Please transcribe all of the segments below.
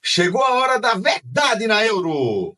Chegou a hora da verdade na Euro!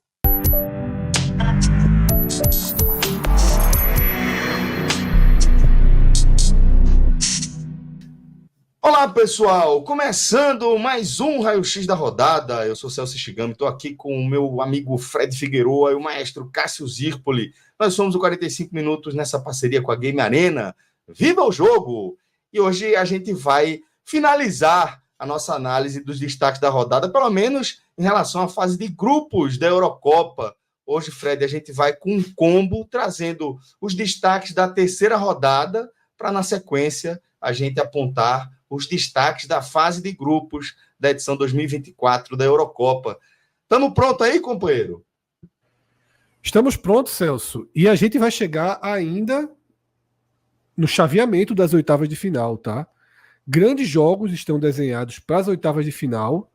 Olá, pessoal! Começando mais um Raio-X da rodada. Eu sou Celso Shigami, estou aqui com o meu amigo Fred Figueroa e o maestro Cássio Zirpoli. Nós somos o 45 Minutos nessa parceria com a Game Arena. Viva o jogo! E hoje a gente vai finalizar a nossa análise dos destaques da rodada, pelo menos em relação à fase de grupos da Eurocopa. Hoje, Fred, a gente vai com um combo, trazendo os destaques da terceira rodada, para, na sequência, a gente apontar os destaques da fase de grupos da edição 2024 da Eurocopa. Estamos prontos aí, companheiro? Estamos prontos, Celso. E a gente vai chegar ainda no chaveamento das oitavas de final, tá? Grandes jogos estão desenhados para as oitavas de final.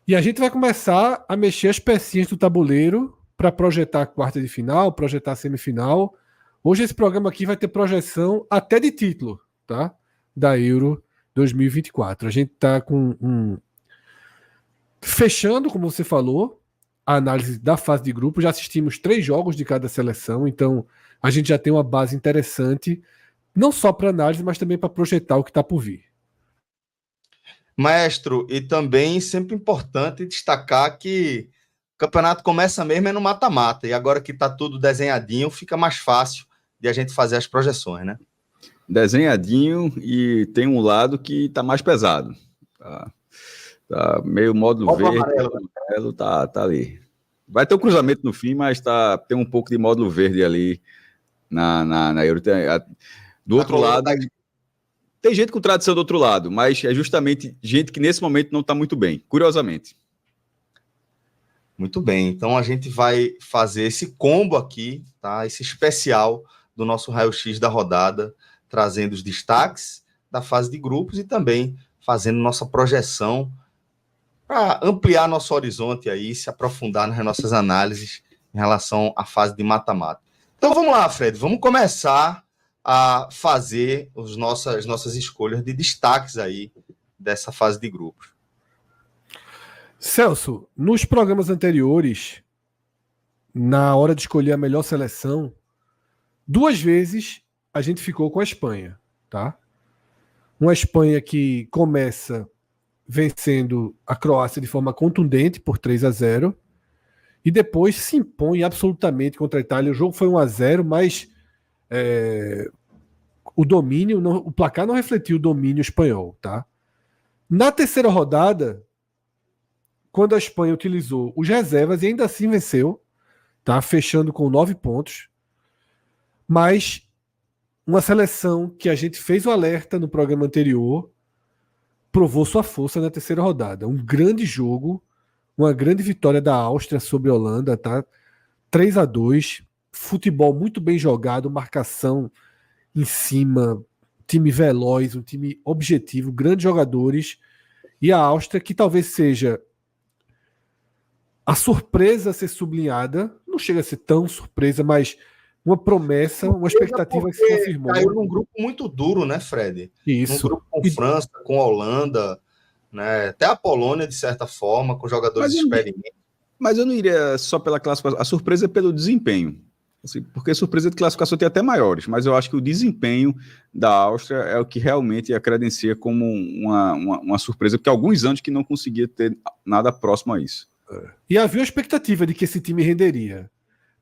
E a gente vai começar a mexer as pecinhas do tabuleiro para projetar a quarta de final, projetar a semifinal. Hoje esse programa aqui vai ter projeção até de título, tá? Da Euro 2024. A gente está fechando, como você falou, a análise da fase de grupo. Já assistimos 3 jogos de cada seleção, então a gente já tem uma base interessante, não só para análise, mas também para projetar o que está por vir. Maestro, e também sempre importante destacar que o campeonato começa mesmo no mata-mata, e agora que está tudo desenhadinho, fica mais fácil de a gente fazer as projeções, né? Desenhadinho, e tem um lado que tá mais pesado. Tá meio módulo verde, amarelo tá ali. Vai ter um cruzamento no fim, mas tem um pouco de módulo verde ali na Euro. Do outro lado, tem gente com tradição do outro lado, mas é justamente gente que nesse momento não está muito bem, curiosamente. Muito bem, então a gente vai fazer esse combo aqui, tá? Esse especial do nosso raio-x da rodada, trazendo os destaques da fase de grupos e também fazendo nossa projeção para ampliar nosso horizonte aí, se aprofundar nas nossas análises em relação à fase de mata-mata. Então vamos lá, Fred, vamos começar a fazer as nossas escolhas de destaques aí dessa fase de grupos. Celso, nos programas anteriores, na hora de escolher a melhor seleção, 2 vezes a gente ficou com a Espanha, tá? Uma Espanha que começa vencendo a Croácia de forma contundente por 3-0 e depois se impõe absolutamente contra a Itália. O jogo foi 1-0, mas o placar não refletiu o domínio espanhol, tá? Na terceira rodada, quando a Espanha utilizou os reservas e ainda assim venceu, tá? Fechando com 9 pontos, mas uma seleção que a gente fez o alerta no programa anterior provou sua força na terceira rodada. Um grande jogo, uma grande vitória da Áustria sobre a Holanda, tá? 3-2, futebol muito bem jogado, marcação em cima, time veloz, um time objetivo, grandes jogadores, e a Áustria, que talvez seja a surpresa a ser sublinhada, não chega a ser tão surpresa, mas uma promessa, uma expectativa que se confirmou. Caiu num grupo muito duro, né, Fred? Isso. Num grupo com França, com a Holanda, né? Até a Polônia, de certa forma, com jogadores experientes. Mas eu não iria só pela classificação. A surpresa é pelo desempenho. Assim, porque a surpresa de classificação tem até maiores, mas eu acho que o desempenho da Áustria é o que realmente a credencia como uma surpresa, porque há alguns anos que não conseguia ter nada próximo a isso. E havia a expectativa de que esse time renderia.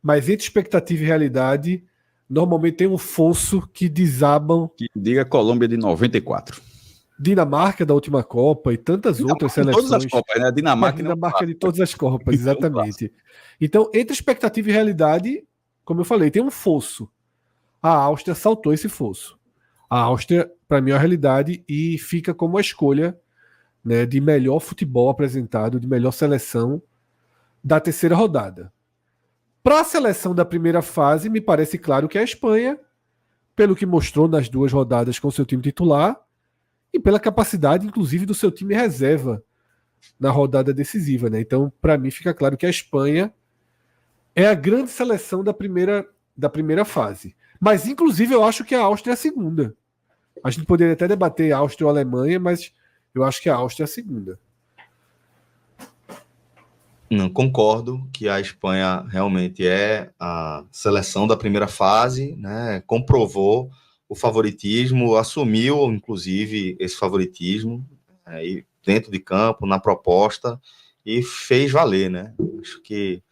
Mas entre expectativa e realidade, normalmente tem um fosso que desabam. Que diga Colômbia de 94. Dinamarca da última Copa e tantas outras seleções. Todas as Copas, né? Dinamarca de todas as Copas, exatamente. Então, entre expectativa e realidade, como eu falei, tem um fosso. A Áustria saltou esse fosso. A Áustria, para mim, é a realidade e fica como a escolha, né, de melhor futebol apresentado, de melhor seleção da terceira rodada. Para a seleção da primeira fase, me parece claro que é a Espanha, pelo que mostrou nas 2 rodadas com seu time titular e pela capacidade, inclusive, do seu time reserva na rodada decisiva, né? Então, para mim, fica claro que a Espanha é a grande seleção da primeira fase. Mas, inclusive, eu acho que a Áustria é a segunda. A gente poderia até debater Áustria ou Alemanha, mas eu acho que a Áustria é a segunda. Não concordo que a Espanha realmente é a seleção da primeira fase, né? Comprovou o favoritismo, assumiu, inclusive, esse favoritismo aí dentro de campo, na proposta, e fez valer, né? Acho que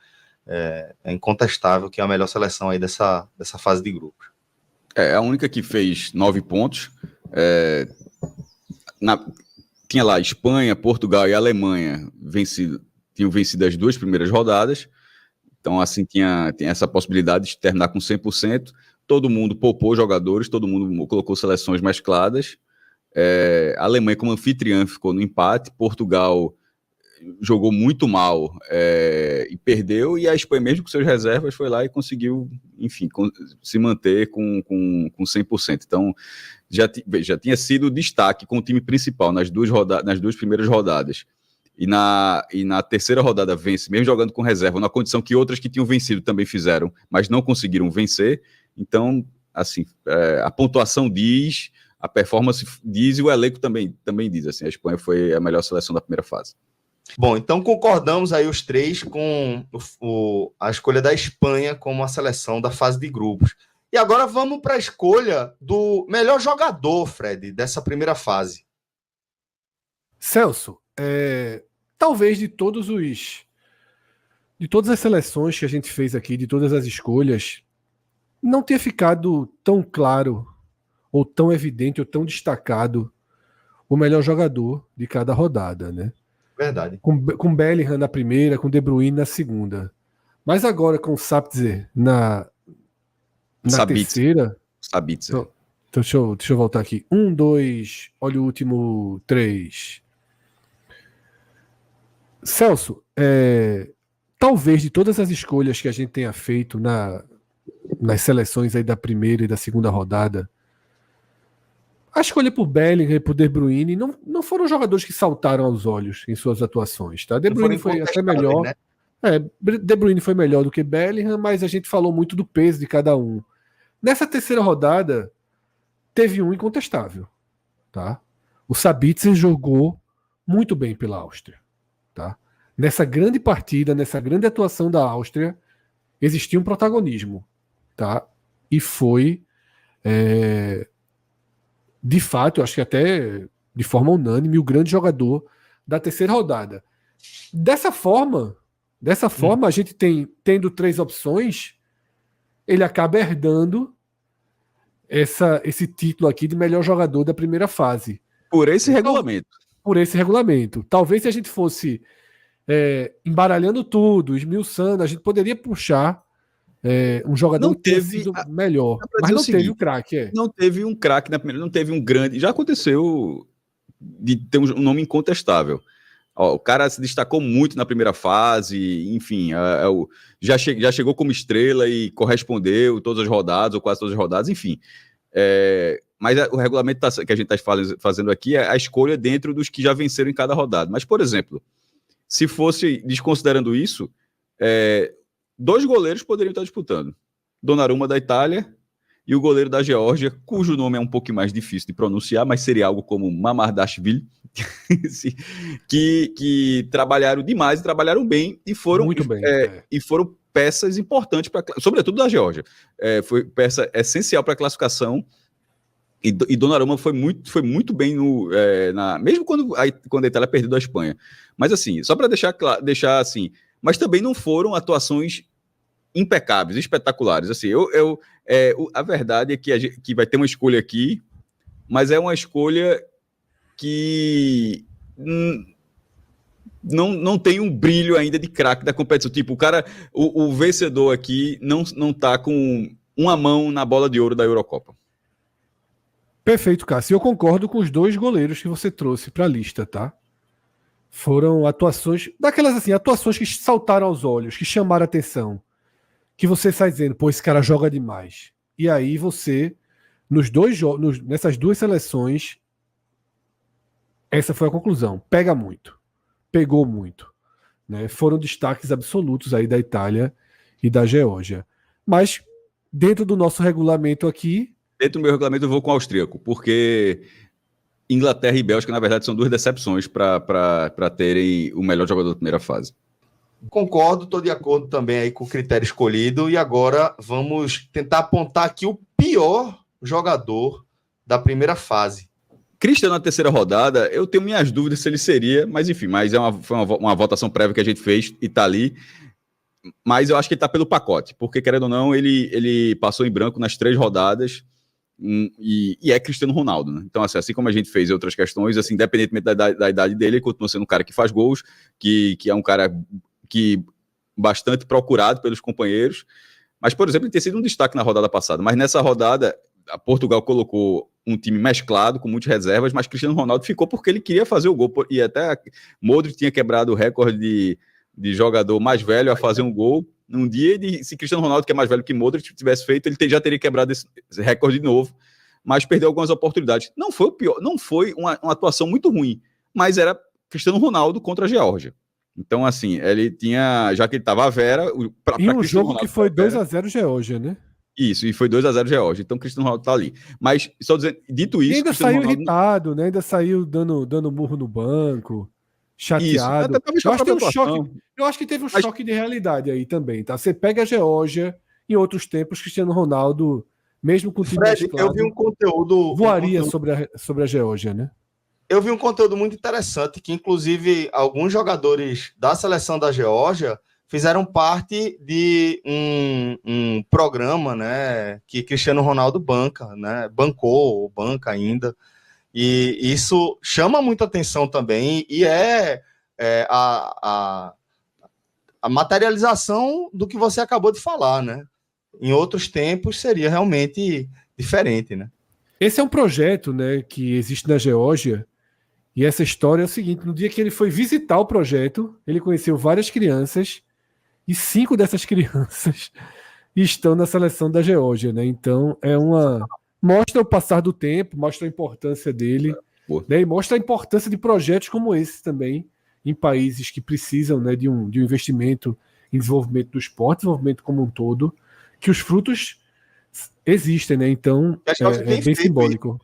é incontestável que é a melhor seleção aí dessa fase de grupos. É a única que fez 9 pontos. Tinha lá Espanha, Portugal e Alemanha tinham vencido as 2 primeiras rodadas. Então, assim, tinha essa possibilidade de terminar com 100%. Todo mundo poupou jogadores, todo mundo colocou seleções mescladas. A Alemanha, como anfitriã, ficou no empate. Portugal jogou muito mal e perdeu. E a Espanha, mesmo com suas reservas, foi lá e conseguiu, enfim, se manter com 100%. Então, já tinha sido destaque com o time principal nas 2 primeiras rodadas. E na terceira rodada vence, mesmo jogando com reserva, na condição que outras que tinham vencido também fizeram, mas não conseguiram vencer. Então, assim, a pontuação diz, a performance diz e o elenco também diz. Assim, a Espanha foi a melhor seleção da primeira fase. Bom, então concordamos aí os três com a escolha da Espanha como a seleção da fase de grupos. E agora vamos para a escolha do melhor jogador, Fred, dessa primeira fase. Celso, talvez de todas as seleções que a gente fez aqui, de todas as escolhas, não tenha ficado tão claro, ou tão evidente, ou tão destacado o melhor jogador de cada rodada, né? Verdade. Com Bellingham na primeira, com De Bruyne na segunda. Mas agora com o Sabitzer na terceira... Sabitzer. Então, deixa eu voltar aqui. 1, 2, olha o último 3... Celso, talvez de todas as escolhas que a gente tenha feito nas seleções aí da primeira e da segunda rodada, a escolha por Bellingham e por De Bruyne não foram jogadores que saltaram aos olhos em suas atuações. Tá? De Bruyne foi até melhor. Né? De Bruyne foi melhor do que Bellingham, mas a gente falou muito do peso de cada um. Nessa terceira rodada, teve um incontestável. Tá? O Sabitzer jogou muito bem pela Áustria. Tá? Nessa grande partida, nessa grande atuação da Áustria, existia um protagonismo. Tá? E foi, de fato, eu acho que até de forma unânime, o grande jogador da terceira rodada. Dessa forma, a gente tendo 3 opções, ele acaba herdando esse título aqui de melhor jogador da primeira fase. Por esse regulamento. Por esse regulamento. Talvez se a gente fosse embaralhando tudo, esmiuçando, a gente poderia puxar um jogador que tenha sido melhor. Mas não teve o craque. Não teve um craque na primeira, não teve um grande. Já aconteceu de ter um nome incontestável. O cara se destacou muito na primeira fase, enfim, já chegou como estrela e correspondeu todas as rodadas, ou quase todas as rodadas, enfim. Mas o regulamento que a gente está fazendo aqui é a escolha dentro dos que já venceram em cada rodada. Mas, por exemplo, se fosse, desconsiderando isso, 2 goleiros poderiam estar disputando. Donnarumma da Itália e o goleiro da Geórgia, cujo nome é um pouco mais difícil de pronunciar, mas seria algo como Mamardashvili, que trabalharam demais e trabalharam bem e foram, muito bem, e foram peças importantes, sobretudo da Geórgia. Foi peça essencial para a classificação. E Donnarumma foi muito bem mesmo quando a Itália perdeu da Espanha. Mas assim, só para deixar assim, mas também não foram atuações impecáveis, espetaculares. Assim, a verdade é que vai ter uma escolha aqui, mas é uma escolha que não tem um brilho ainda de craque da competição. Tipo, o vencedor aqui não tá com uma mão na bola de ouro da Eurocopa. Perfeito, Cássio. Eu concordo com os 2 goleiros que você trouxe para a lista, tá? Foram atuações, daquelas assim, atuações que saltaram aos olhos, que chamaram a atenção. Que você sai dizendo, pô, esse cara joga demais. E aí você, nessas 2 seleções, essa foi a conclusão. Pega muito. Pegou muito. Né? Foram destaques absolutos aí da Itália e da Geórgia. Mas, dentro do nosso regulamento aqui... Dentro do meu regulamento eu vou com o austríaco, porque Inglaterra e Bélgica, na verdade, são 2 decepções para terem o melhor jogador da primeira fase. Concordo, estou de acordo também aí com o critério escolhido. E agora vamos tentar apontar aqui o pior jogador da primeira fase. Cristiano na terceira rodada, eu tenho minhas dúvidas se ele seria, mas enfim, foi uma votação prévia que a gente fez e tá ali. Mas eu acho que ele tá pelo pacote, porque querendo ou não, ele passou em branco nas 3 rodadas e é Cristiano Ronaldo, né? Então, assim como a gente fez outras questões, assim, independentemente da idade dele, ele continua sendo um cara que faz gols, que é um cara que bastante procurado pelos companheiros. Mas, por exemplo, ele tem sido um destaque na rodada passada, mas nessa rodada a Portugal colocou um time mesclado, com muitas reservas, mas Cristiano Ronaldo ficou porque ele queria fazer o gol, e até Modric tinha quebrado o recorde de jogador mais velho a fazer um gol num dia, e se Cristiano Ronaldo, que é mais velho que Modric, tivesse feito, ele já teria quebrado esse recorde de novo, mas perdeu algumas oportunidades. Não foi o pior, não foi uma atuação muito ruim, mas era Cristiano Ronaldo contra a Geórgia. Então, assim, ele tinha, já que ele estava a Vera... E um jogo que foi 2-0 Geórgia, né? Isso, e foi 2-0 Geórgia. Então, Cristiano Ronaldo tá ali. Mas, só dizendo, dito isso... E ainda saiu Ronaldo... irritado, né? Ainda saiu dando murro no banco, chateado. Eu acho que teve um choque de realidade aí também, tá? Você pega a Geórgia, em outros tempos, Cristiano Ronaldo, mesmo com o time mesclado, eu vi um conteúdo... voaria sobre a Geórgia, né? Eu vi um conteúdo muito interessante, que inclusive alguns jogadores da seleção da Geórgia fizeram parte de um programa, né, que Cristiano Ronaldo banca ainda, e isso chama muita atenção também, e a materialização do que você acabou de falar, né? Em outros tempos seria realmente diferente, né? Esse é um projeto, né, que existe na Geórgia, e essa história é o seguinte: no dia que ele foi visitar o projeto, ele conheceu várias crianças, e 5 dessas crianças estão na seleção da Geórgia, né? Então mostra o passar do tempo, mostra a importância dele, né? E mostra a importância de projetos como esse também em países que precisam, né, de um investimento em desenvolvimento do esporte, desenvolvimento como um todo, que os frutos existem, né? Então é bem simbólico.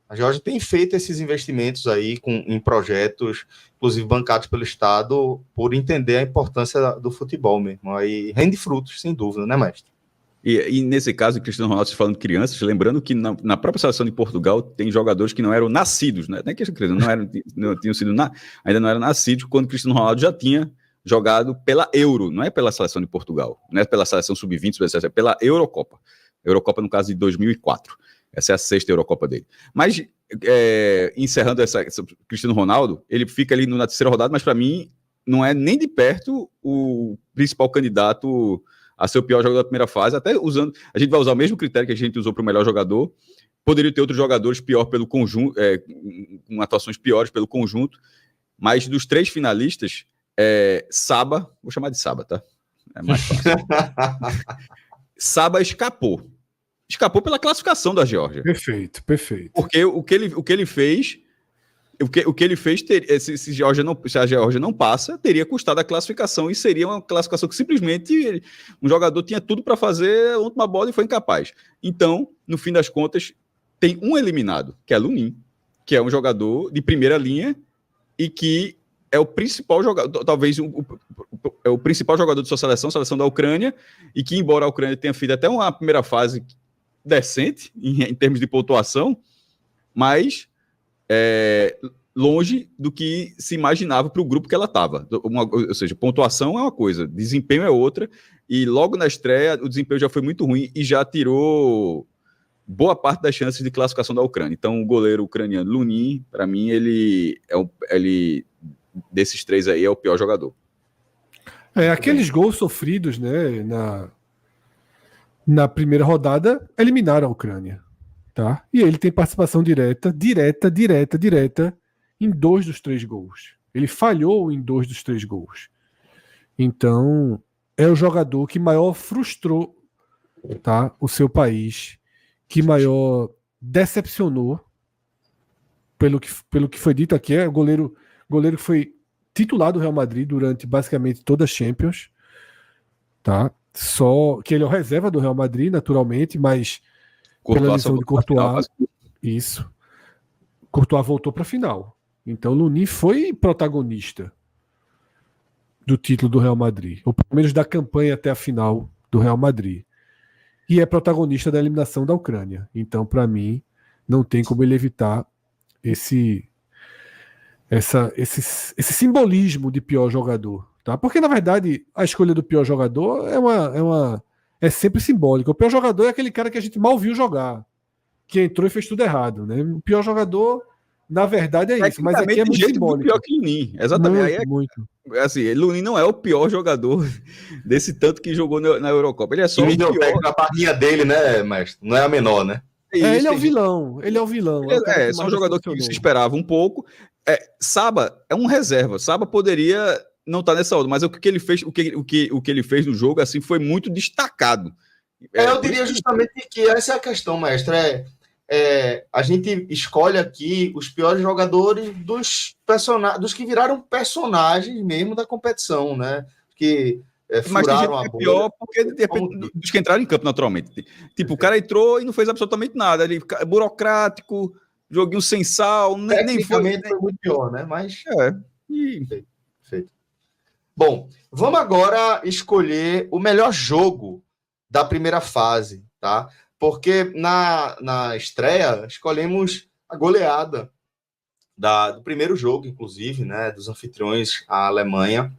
A Geórgia tem feito esses investimentos aí em projetos, inclusive bancados pelo Estado, por entender a importância do futebol mesmo. Aí rende frutos, sem dúvida, né, mestre? E nesse caso, o Cristiano Ronaldo, falando de crianças, lembrando que na própria seleção de Portugal tem jogadores que não eram nascidos, né? Nem que não tinham sido ainda não eram nascidos quando o Cristiano Ronaldo já tinha jogado pela Euro, não é pela seleção de Portugal, não é pela seleção sub-20, é pela Eurocopa. Eurocopa, no caso de 2004. Essa é a 6ª Eurocopa dele. Mas, encerrando essa Cristiano Ronaldo, ele fica ali na terceira rodada, mas para mim não é nem de perto o principal candidato a ser o pior jogador da primeira fase, até usando... A gente vai usar o mesmo critério que a gente usou para o melhor jogador. Poderia ter outros jogadores pior pelo conjunto, com atuações piores pelo conjunto, mas dos 3 finalistas, Saba, vou chamar de Saba, tá? É mais fácil. Saba escapou pela classificação da Geórgia. Perfeito. Porque o que ele fez, se a Geórgia não passa, teria custado a classificação, e seria uma classificação que simplesmente um jogador tinha tudo para fazer a última bola e foi incapaz. Então, no fim das contas, tem um eliminado, que é Lunin, que é um jogador de primeira linha e que é o principal jogador, talvez é o principal jogador de sua seleção da Ucrânia, e que, embora a Ucrânia tenha feito até uma primeira fase decente em termos de pontuação, mas longe do que se imaginava para o grupo que ela estava. Ou seja, pontuação é uma coisa, desempenho é outra, e logo na estreia o desempenho já foi muito ruim e já tirou boa parte das chances de classificação da Ucrânia. Então, o goleiro ucraniano Lunin, para mim, ele desses 3 aí é o pior jogador. Aqueles gols sofridos, né, na primeira rodada, eliminaram a Ucrânia, tá? E ele tem participação direta em 2 dos 3 gols. Ele falhou em 2 dos 3 gols. Então, é o jogador que maior frustrou, tá, o seu país, que maior decepcionou, pelo que foi dito aqui. É o goleiro que foi titular do Real Madrid durante basicamente toda a Champions, tá? Só que ele é o reserva do Real Madrid, naturalmente, mas pela lesão de Courtois, isso. Courtois voltou para a final. Então, Lunin foi protagonista. do título do Real Madrid, ou pelo menos da campanha até a final do Real Madrid. E é protagonista da eliminação da Ucrânia. Então, para mim, não tem como ele evitar esse simbolismo de pior jogador. Tá? Porque, na verdade, a escolha do pior jogador é sempre simbólica. O pior jogador é aquele cara que a gente mal viu jogar, que entrou e fez tudo errado. Né? O pior jogador, na verdade, é isso. Mas aqui é muito simbólico. Pior que Lunin. Exatamente. Muito. Assim, Lunin não é o pior jogador desse tanto que jogou na Eurocopa. Ele é só o pior. A barrinha dele, né, mestre? Não é a menor, né? Ele é o vilão. Ele é o vilão. É só um jogador que se esperava um pouco. Saba é um reserva. Saba poderia não estar nessa ordem, mas o que ele fez, o que ele fez no jogo assim foi muito destacado. Eu diria justamente que essa é a questão, mestre. A gente escolhe aqui os piores jogadores dos que viraram personagens mesmo da competição, né? Que furaram a pior porque de repente, dos que entraram em campo naturalmente. Tipo, o cara entrou e não fez absolutamente nada. Ele burocrático, joguinho sem sal, nem foi muito pior, né? Mas Perfeito. Bom, vamos agora escolher o melhor jogo da primeira fase, tá? Porque na estreia escolhemos a goleada do primeiro jogo, inclusive, né, dos anfitriões, a Alemanha,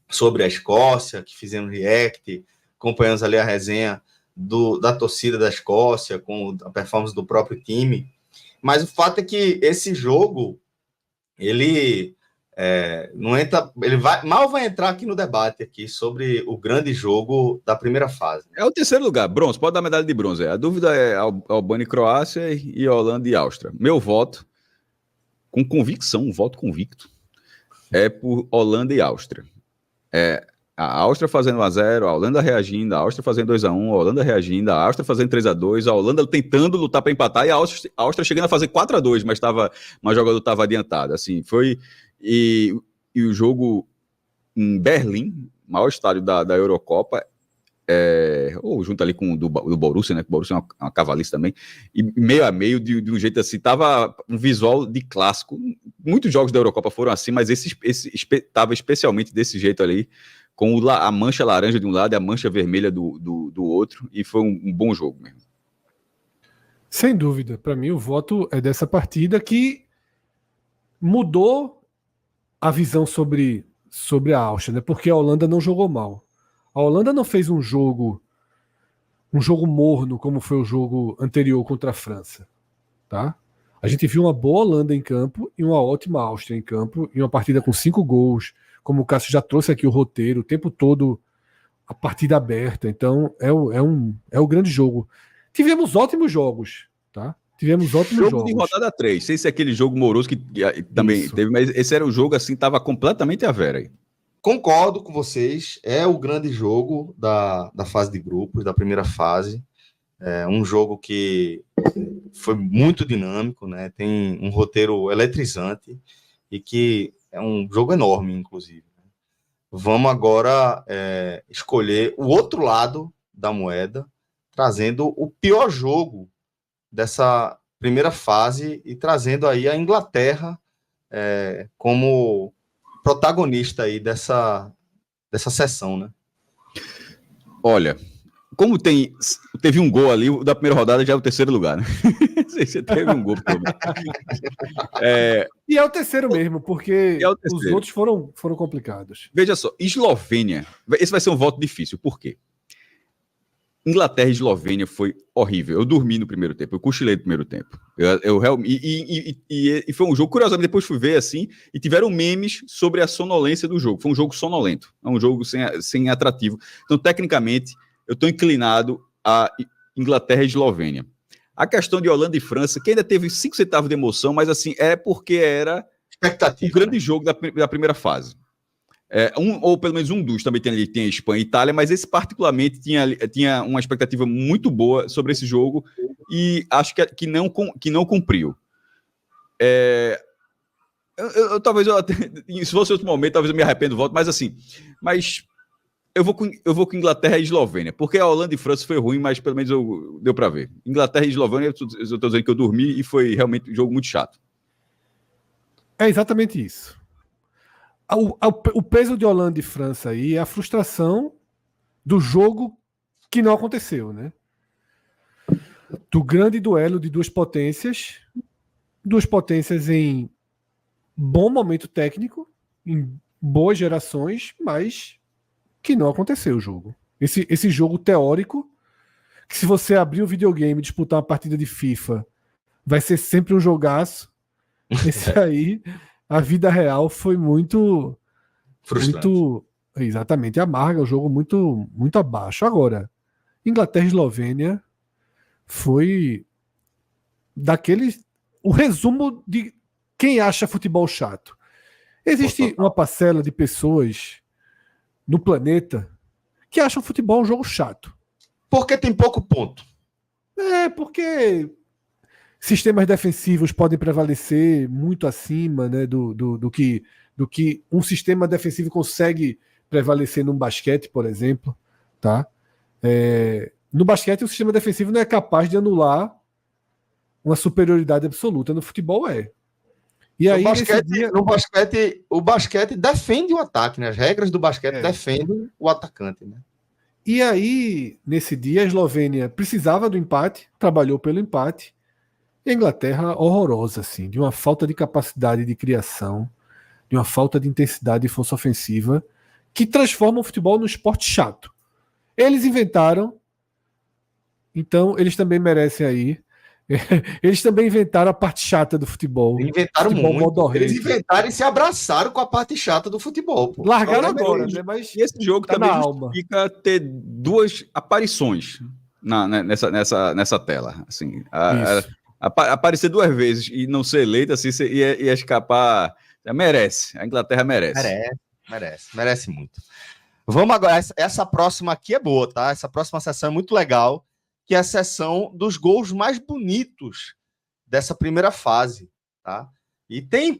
sobre a Escócia, que fizemos react, acompanhamos ali a resenha da torcida da Escócia, com a performance do próprio time. Mas o fato é que esse jogo, ele não entra, mal vai entrar aqui no debate aqui sobre o grande jogo da primeira fase. É o terceiro lugar, bronze, pode dar medalha de bronze. A dúvida é Albânia e Croácia e Holanda e Áustria. Meu voto, com convicção, um voto convicto, é por Holanda e Áustria. A Áustria fazendo 1-0, a Holanda reagindo, a Áustria fazendo 2-1, a Holanda reagindo, a Áustria fazendo 3-2, a Holanda tentando lutar para empatar e a Áustria chegando a fazer 4-2, mas o jogador estava adiantado. Assim, foi... E o jogo em Berlim, maior estádio da Eurocopa, ou junto ali com o do Borussia, né? Que o Borussia é uma cavalista também, e meio a meio, de um jeito assim, tava um visual de clássico. Muitos jogos da Eurocopa foram assim, mas esse tava especialmente desse jeito ali, com a mancha laranja de um lado e a mancha vermelha do outro, e foi um bom jogo mesmo. Sem dúvida, para mim o voto é dessa partida que mudou a visão sobre a Áustria, né? Porque a Holanda não jogou mal. A Holanda não fez um jogo morno como foi o jogo anterior contra a França, tá? A gente viu uma boa Holanda em campo e uma ótima Áustria em campo, e uma partida com 5 gols, como o Cássio já trouxe aqui o roteiro, o tempo todo a partida aberta. Então é o grande jogo. Tivemos ótimos jogos, tá? Tivemos ótimos jogos. Jogo de rodada 3, sem ser aquele jogo moroso que também teve, mas esse era o jogo assim, tava completamente à vera aí. Concordo com vocês, é o grande jogo da fase de grupos, da primeira fase. É um jogo que foi muito dinâmico, né? Tem um roteiro eletrizante e que é um jogo enorme, inclusive. Vamos agora escolher o outro lado da moeda, trazendo o pior jogo dessa primeira fase e trazendo aí a Inglaterra como protagonista aí dessa sessão, né? Olha, como teve um gol ali, o da primeira rodada já é o terceiro lugar, né? Você teve um gol. E é o terceiro mesmo, porque os outros foram complicados. Veja só, Eslovênia, esse vai ser um voto difícil, por quê? Inglaterra e Eslovênia foi horrível. Eu dormi no primeiro tempo, eu cochilei no primeiro tempo. E foi um jogo, curiosamente, depois fui ver assim, e tiveram memes sobre a sonolência do jogo. Foi um jogo sonolento, é um jogo sem atrativo. Então, tecnicamente, eu estou inclinado a Inglaterra e Eslovênia. A questão de Holanda e França, que ainda teve 5 centavos de emoção, mas assim, porque era o grande jogo da primeira fase. Ou pelo menos um dos, também tem a Espanha e Itália, mas esse particularmente tinha uma expectativa muito boa sobre esse jogo e acho que não cumpriu. Talvez se fosse outro momento, talvez eu me arrependo do voto, mas assim, eu vou com Inglaterra e Eslovênia, porque a Holanda e França foi ruim, mas pelo menos deu para ver. Inglaterra e Eslovênia, eu estou dizendo que eu dormi e foi realmente um jogo muito chato. É exatamente isso. O peso de Holanda e França aí é a frustração do jogo que não aconteceu, né? Do grande duelo de duas potências em bom momento técnico, em boas gerações, mas que não aconteceu o jogo. Esse jogo teórico, que se você abrir o videogame e disputar uma partida de FIFA, vai ser sempre um jogaço. Esse aí, a vida real foi muito Frustrante. muito exatamente amarga, o jogo muito muito abaixo. Agora, Inglaterra e Eslovênia foi o resumo de quem acha futebol chato. Existe uma parcela de pessoas no planeta que acham futebol um jogo chato. Porque tem pouco ponto. Porque sistemas defensivos podem prevalecer muito acima, né, do que um sistema defensivo consegue prevalecer num basquete, por exemplo. Tá? No basquete, o sistema defensivo não é capaz de anular uma superioridade absoluta. No futebol é. E aí, o basquete defende o ataque, né? As regras do basquete defendem o atacante, né? E aí, nesse dia, a Eslovênia precisava do empate, trabalhou pelo empate, e a Inglaterra horrorosa, assim, de uma falta de capacidade de criação, de uma falta de intensidade e força ofensiva, que transforma o futebol num esporte chato. Eles inventaram, então eles também merecem aí. Eles também inventaram a parte chata do futebol. Inventaram futebol muito. Eles inventaram e se abraçaram com a parte chata do futebol. Pô. Largaram agora, né? Mas e esse jogo tá também justifica ter duas aparições nessa tela. Assim, aparecer duas vezes e não ser eleito assim, ia escapar. Merece. A Inglaterra merece. Merece muito. Vamos agora. Essa próxima aqui é boa, tá? Essa próxima sessão é muito legal, que é a sessão dos gols mais bonitos dessa primeira fase, tá? E tem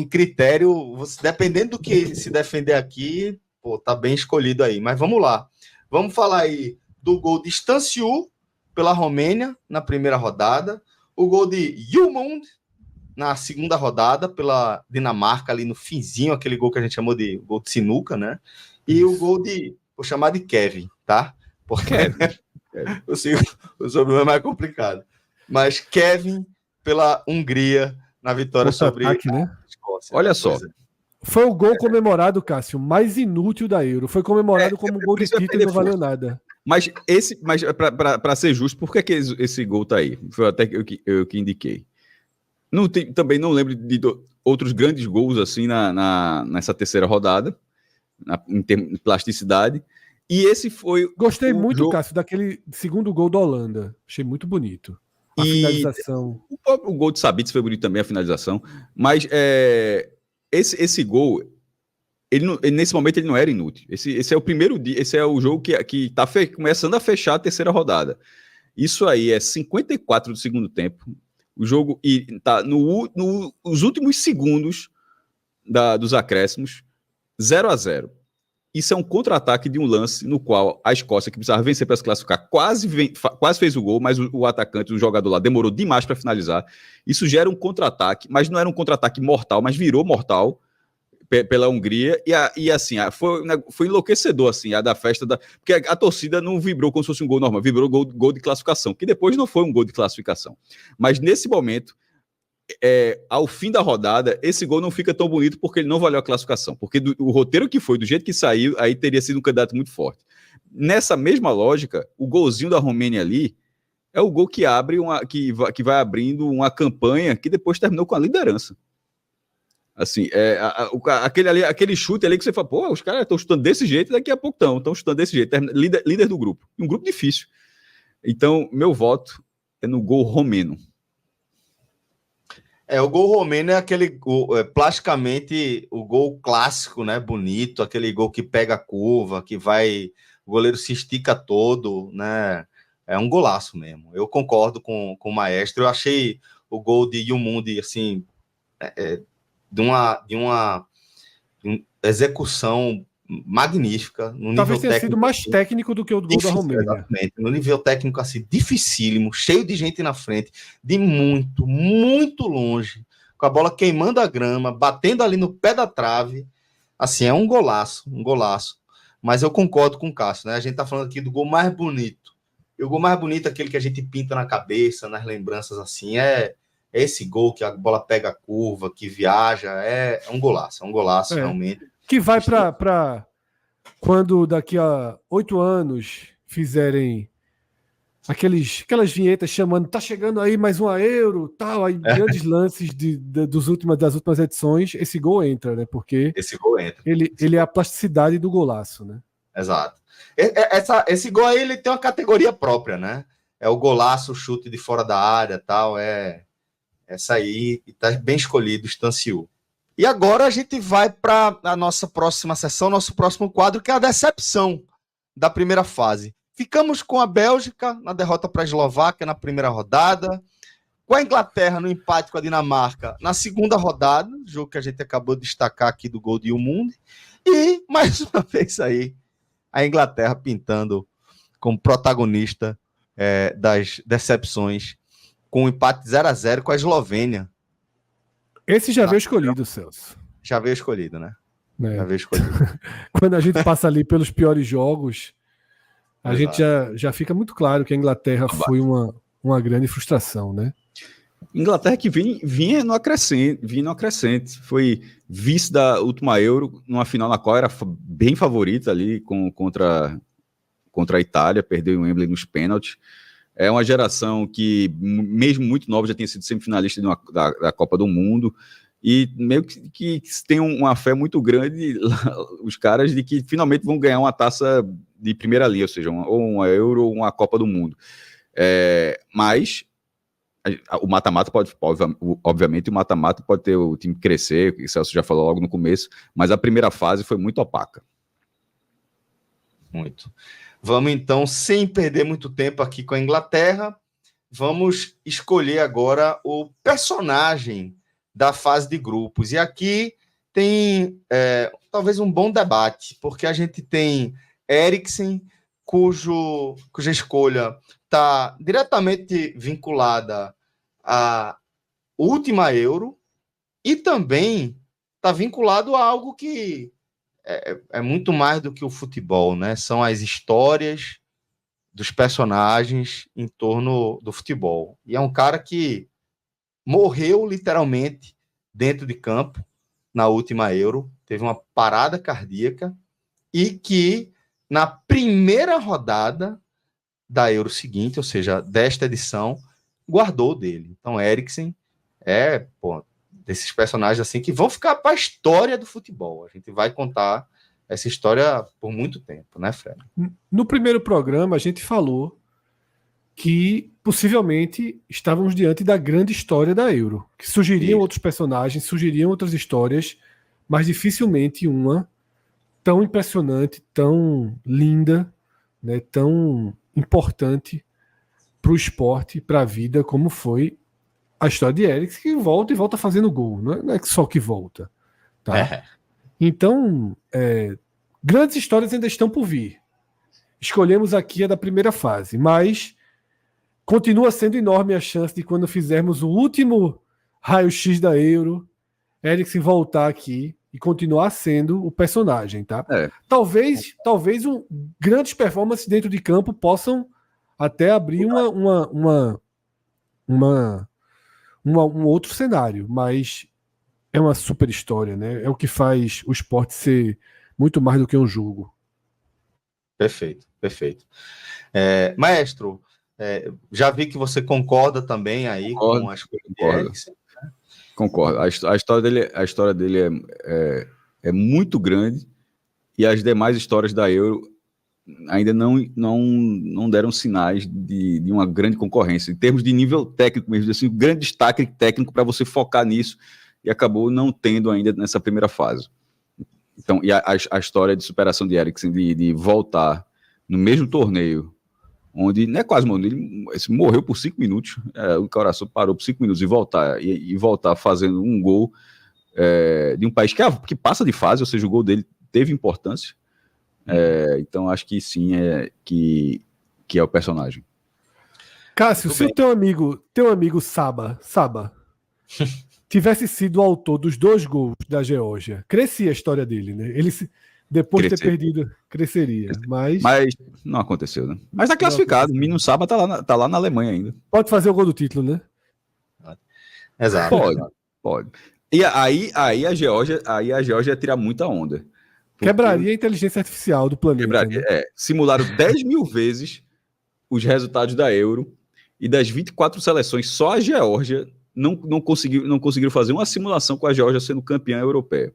critério, dependendo do que se defender aqui, tá bem escolhido aí. Mas vamos lá. Vamos falar aí do gol de Stanciu pela Romênia na primeira rodada, o gol de Hjulmand na segunda rodada pela Dinamarca ali no finzinho, aquele gol que a gente chamou de gol de sinuca, né? E o gol vou chamar de Kevin, tá? Porque o sobrenome é mais complicado. Mas Kevin pela Hungria na vitória sobre ataque, né? a Escócia. Olha só. Foi o gol comemorado, Cássio, mais inútil da Euro. Foi comemorado como gol de título e não valeu nada. Mas para ser justo, por que esse gol tá aí? Foi até eu que indiquei. Também não lembro de outros grandes gols assim nessa terceira rodada, em termos de plasticidade. E esse foi. Gostei muito, Cássio, daquele segundo gol da Holanda. Achei muito bonito. A finalização. O gol de Sabitzer foi bonito também, a finalização. Mas esse gol, nesse momento, ele não era inútil. Esse é o primeiro dia, esse é o jogo que tá começando a fechar a terceira rodada. Isso aí é 54 do segundo tempo. O jogo tá nos últimos segundos dos acréscimos, 0-0. Isso é um contra-ataque de um lance no qual a Escócia, que precisava vencer para se classificar, quase fez o gol, mas o atacante, o jogador lá, demorou demais para finalizar. Isso gera um contra-ataque, mas não era um contra-ataque mortal, mas virou mortal pela Hungria. E assim, foi enlouquecedor assim, a da festa. Porque a torcida não vibrou como se fosse um gol normal, vibrou gol de classificação, que depois não foi um gol de classificação. Mas nesse momento, ao fim da rodada, esse gol não fica tão bonito porque ele não valeu a classificação, porque o roteiro que foi, do jeito que saiu, aí teria sido um candidato muito forte. Nessa mesma lógica, o golzinho da Romênia ali é o gol que abre que vai abrindo uma campanha que depois terminou com a liderança. Assim, aquele chute ali que você fala, pô, os caras estão chutando desse jeito, daqui a pouco estão chutando desse jeito, líder do grupo, um grupo difícil. Então, meu voto é no gol romeno. O gol romeno é aquele gol, plasticamente, o gol clássico, né? Bonito, aquele gol que pega a curva, que vai, o goleiro se estica todo, né? É um golaço mesmo. Eu concordo com o maestro. Eu achei o gol de Hjulmand, assim, de uma execução magnífica. Talvez tenha sido mais técnico do que o gol da Romênia. Exatamente. No nível técnico, assim, dificílimo, cheio de gente na frente, de muito, muito longe. com a bola queimando a grama, batendo ali no pé da trave. Assim, é um golaço, um golaço. Mas eu concordo com o Cássio, né? A gente tá falando aqui do gol mais bonito. E o gol mais bonito é aquele que a gente pinta na cabeça, nas lembranças, assim, é esse gol que a bola pega a curva, que viaja, é um golaço, realmente. Que vai para quando daqui a 8 anos fizerem aquelas vinhetas chamando, tá chegando aí mais uma Euro, tal, aí grandes lances das últimas edições, esse gol entra, né? Porque esse gol entra. Ele é a plasticidade do golaço, né? Exato. Esse gol aí, ele tem uma categoria própria, né? É o golaço, o chute de fora da área, tal, essa aí, tá bem escolhido, Stanciu. E agora a gente vai para a nossa próxima sessão, nosso próximo quadro, que é a decepção da primeira fase. Ficamos com a Bélgica na derrota para a Eslováquia na primeira rodada, com a Inglaterra no empate com a Dinamarca na segunda rodada, jogo que a gente acabou de destacar aqui do gol de Ilmundi, e mais uma vez aí, a Inglaterra pintando como protagonista das decepções, com um empate 0-0 com a Eslovênia. Esse já veio escolhido, Celso. Já veio escolhido, né? É. Já veio escolhido. Quando a gente passa ali pelos piores jogos, a gente já fica muito claro que a Inglaterra foi uma grande frustração, né? Inglaterra que vinha no acrescente. Foi vice da última Euro, numa final na qual era bem favorita ali contra a Itália, perdeu o Wembley nos pênaltis. É uma geração que, mesmo muito nova, já tinha sido semifinalista da Copa do Mundo, e meio que tem uma fé muito grande, os caras, de que finalmente vão ganhar uma taça de primeira linha, ou seja, ou uma Euro ou uma Copa do Mundo. Mas o mata-mata obviamente, o mata-mata pode ter o time crescer, o Celso já falou logo no começo, mas a primeira fase foi muito opaca. Muito. Vamos então, sem perder muito tempo aqui com a Inglaterra, vamos escolher agora o personagem da fase de grupos. E aqui tem talvez um bom debate, porque a gente tem Eriksen, cuja escolha está diretamente vinculada à última Euro e também está vinculado a algo que é muito mais do que o futebol, né? São as histórias dos personagens em torno do futebol. E é um cara que morreu literalmente dentro de campo na última Euro, teve uma parada cardíaca e que na primeira rodada da Euro seguinte, ou seja, desta edição, guardou dele. Então, Eriksen desses personagens assim que vão ficar para a história do futebol. A gente vai contar essa história por muito tempo, né, Fred? No primeiro programa, a gente falou que possivelmente estávamos diante da grande história da Euro, que surgiriam outros personagens, surgiriam outras histórias, mas dificilmente uma tão impressionante, tão linda, né, tão importante para o esporte, para a vida, como foi a história de Eriksen, que volta fazendo gol, não é só que volta. Tá? Então, grandes histórias ainda estão por vir. Escolhemos aqui a da primeira fase, mas continua sendo enorme a chance de, quando fizermos o último raio-x da Euro, Eriksen voltar aqui e continuar sendo o personagem, tá? Talvez grandes performances dentro de campo possam até abrir um outro cenário, mas é uma super história, né? É o que faz o esporte ser muito mais do que um jogo. Perfeito. Maestro, já vi que você concorda também aí com a escolha de Eriksen. Concordo. A história dele é muito grande, e as demais histórias da Euro ainda não deram sinais de uma grande concorrência. Em termos de nível técnico mesmo, assim, um grande destaque técnico para você focar nisso, e acabou não tendo ainda nessa primeira fase. Então, e a história de superação de Eriksen, de voltar no mesmo torneio, onde não é quase, ele morreu por 5 minutos, o coração parou por 5 minutos, e voltar fazendo um gol de um país que passa de fase, ou seja, o gol dele teve importância. Então acho que sim, que é o personagem. Cássio, se o teu amigo Saba tivesse sido o autor dos 2 gols da Geórgia, crescia a história dele, né? Ele, depois de ter perdido, cresceria. Mas não aconteceu, né? Mas tá classificado. O Menino Saba tá lá na Alemanha ainda. Pode fazer o gol do título, né? Exato. Pode. E aí a Geórgia ia tirar muita onda. Quebraria a inteligência artificial do planeta. Né? Simularam 10 mil vezes os resultados da Euro e das 24 seleções, só a Geórgia não conseguiram fazer uma simulação com a Geórgia sendo campeã europeia.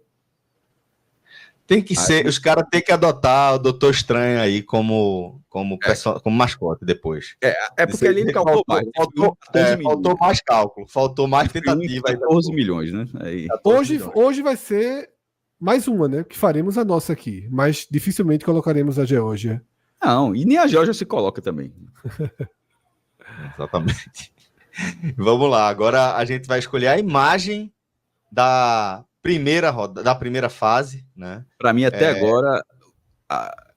Tem que ser, os caras têm que adotar o Doutor Estranho aí como mascote depois. Porque ali ele calculou mais. Faltou mais cálculo, faltou mais tentativa. 14 milhões, né? Hoje vai ser mais uma, né? Que faremos a nossa aqui, mas dificilmente colocaremos a Geórgia. Não, e nem a Geórgia se coloca também. Exatamente. Vamos lá, agora a gente vai escolher a imagem da primeira fase, né? Para mim, até agora,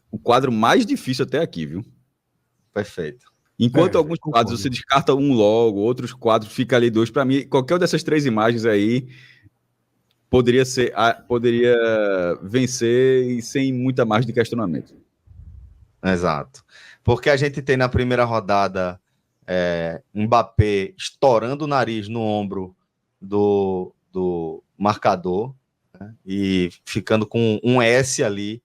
o quadro mais difícil até aqui, viu? Perfeito. Enquanto alguns quadros você descarta um logo, outros quadros fica ali 2. Para mim, qualquer uma dessas 3 imagens aí poderia vencer e sem muita margem de questionamento. Exato. Porque a gente tem na primeira rodada Mbappé estourando o nariz no ombro do marcador, né, e ficando com um S ali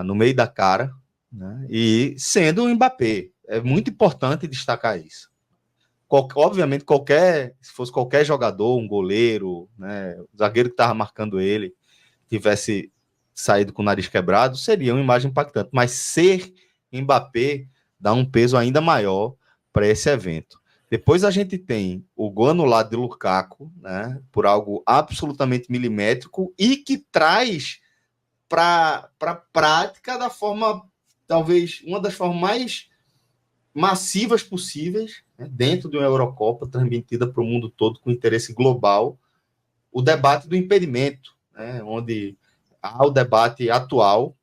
no meio da cara, né, e sendo o Mbappé. É muito importante destacar isso. Obviamente, se fosse qualquer jogador, um goleiro, né, o zagueiro que estava marcando ele, tivesse saído com o nariz quebrado, seria uma imagem impactante. Mas ser Mbappé dá um peso ainda maior para esse evento. Depois a gente tem o gol anulado de Lukaku, né, por algo absolutamente milimétrico e que traz para a prática da forma, talvez, uma das formas mais massivas possíveis, né, dentro de uma Eurocopa transmitida para o mundo todo com interesse global, o debate do impedimento, né, onde há o debate atual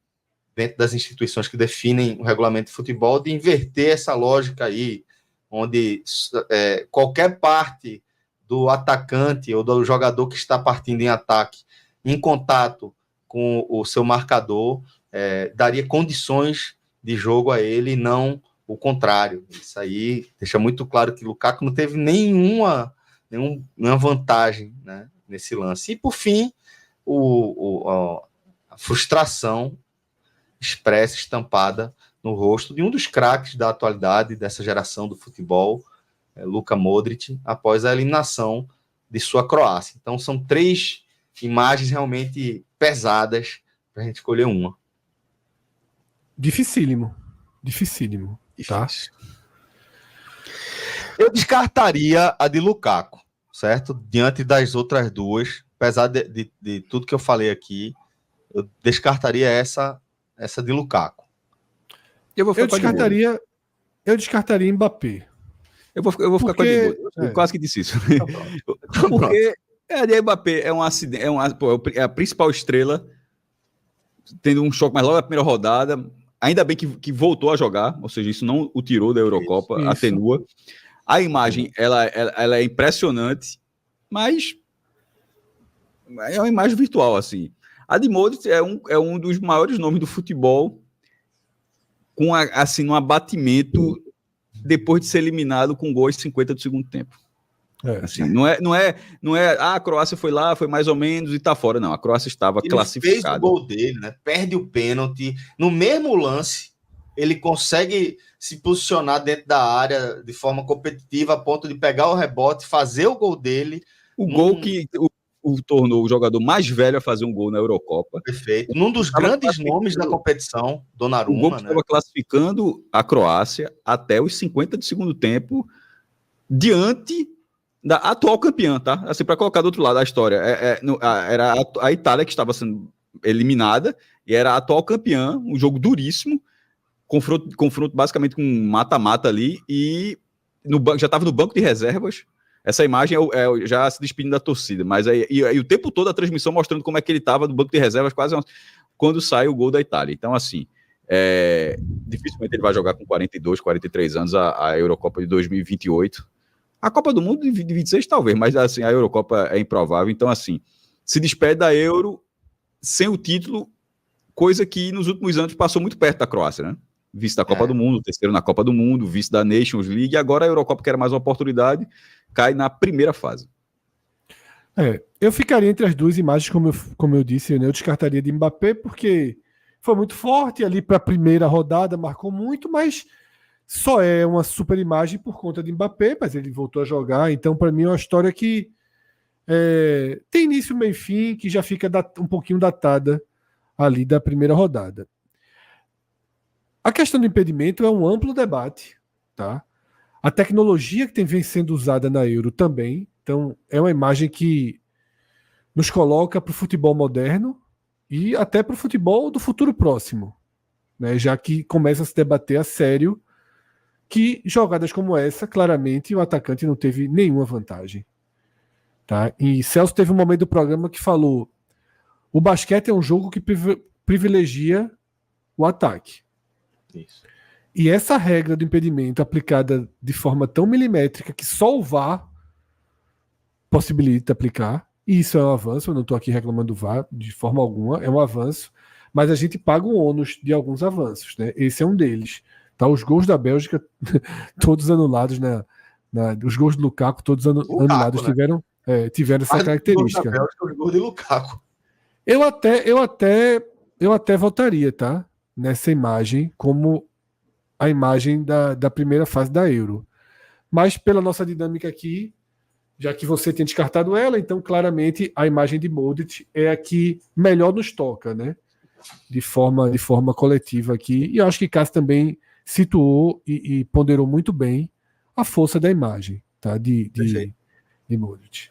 dentro das instituições que definem o regulamento de futebol de inverter essa lógica aí, onde qualquer parte do atacante ou do jogador que está partindo em ataque em contato com o seu marcador daria condições de jogo a ele e não o contrário. Isso aí deixa muito claro que Lukaku não teve nenhuma vantagem, né, nesse lance. E, por fim, a frustração expressa, estampada no rosto de um dos craques da atualidade, dessa geração do futebol, Luka Modric, após a eliminação de sua Croácia. Então, são 3 imagens realmente pesadas para a gente escolher uma. Dificílimo. Tá? Eu descartaria a de Lukaku, certo? Diante das outras 2, apesar de tudo que eu falei aqui, eu descartaria essa de Lukaku. Eu descartaria Mbappé. Eu vou ficar com a de boa. Eu quase que disse isso. Porque a Mbappé é um acidente, é a principal estrela, tendo um choque mais logo na primeira rodada. Ainda bem que voltou a jogar, ou seja, isso não o tirou da Eurocopa, isso. Atenua. A imagem, ela é impressionante, mas é uma imagem virtual, assim. A de Modric é um dos maiores nomes do futebol, com assim, um abatimento depois de ser eliminado com gols 50 do segundo tempo. Assim, não é a Croácia foi lá, foi mais ou menos e tá fora, não. A Croácia estava classificada. Fez o gol dele, né? Perde o pênalti. No mesmo lance, ele consegue se posicionar dentro da área de forma competitiva a ponto de pegar o rebote, fazer o gol dele. O gol que o tornou o jogador mais velho a fazer um gol na Eurocopa. Perfeito. Num dos grandes nomes da competição, Donnarumma. O gol que estava classificando a Croácia até os 50 do segundo tempo, diante da atual campeã, tá? Assim, para colocar do outro lado da história, era a Itália que estava sendo eliminada e era a atual campeã, um jogo duríssimo, confronto basicamente com um mata-mata ali, e já estava no banco de reservas. Essa imagem é já se despedindo da torcida, mas e o tempo todo a transmissão mostrando como é que ele estava no banco de reservas, quase quando sai o gol da Itália. Então, assim, dificilmente ele vai jogar com 42, 43 anos a Eurocopa de 2028. A Copa do Mundo de 26 talvez, mas assim, a Eurocopa é improvável. Então, assim, se despede da Euro sem o título, coisa que nos últimos anos passou muito perto da Croácia, né? Vice da Copa do Mundo, terceiro na Copa do Mundo, vice da Nations League, e agora a Eurocopa, que era mais uma oportunidade, cai na primeira fase. Eu ficaria entre as duas imagens, como eu disse, né? Eu descartaria de Mbappé, porque foi muito forte ali para a primeira rodada, marcou muito, mas só é uma super imagem por conta de Mbappé, mas ele voltou a jogar, então para mim é uma história que tem início, meio e fim, que já fica um pouquinho datada ali da primeira rodada. A questão do impedimento é um amplo debate, tá? A tecnologia que vem sendo usada na Euro também, então é uma imagem que nos coloca para o futebol moderno e até para o futebol do futuro próximo, né? Já que começa a se debater a sério que jogadas como essa, claramente o atacante não teve nenhuma vantagem, tá? E Celso teve um momento do programa que falou: o basquete é um jogo que privilegia o ataque. Isso. E essa regra do impedimento aplicada de forma tão milimétrica que só o VAR possibilita aplicar, e isso é um avanço, eu não estou aqui reclamando do VAR de forma alguma, é um avanço, mas a gente paga o ônus de alguns avanços, né? Esse é um deles. Tá? Os gols da Bélgica, todos anulados, os gols do Lukaku, todos anulados, né? tiveram essa característica. Da Bélgica, os gols de Lukaku. Eu até votaria, tá? Nessa imagem como a imagem da primeira fase da Euro. Mas pela nossa dinâmica aqui, já que você tem descartado ela, então claramente a imagem de Modric é a que melhor nos toca, né? De forma coletiva aqui. E eu acho que Cássio também situou e ponderou muito bem a força da imagem, tá? De Modric.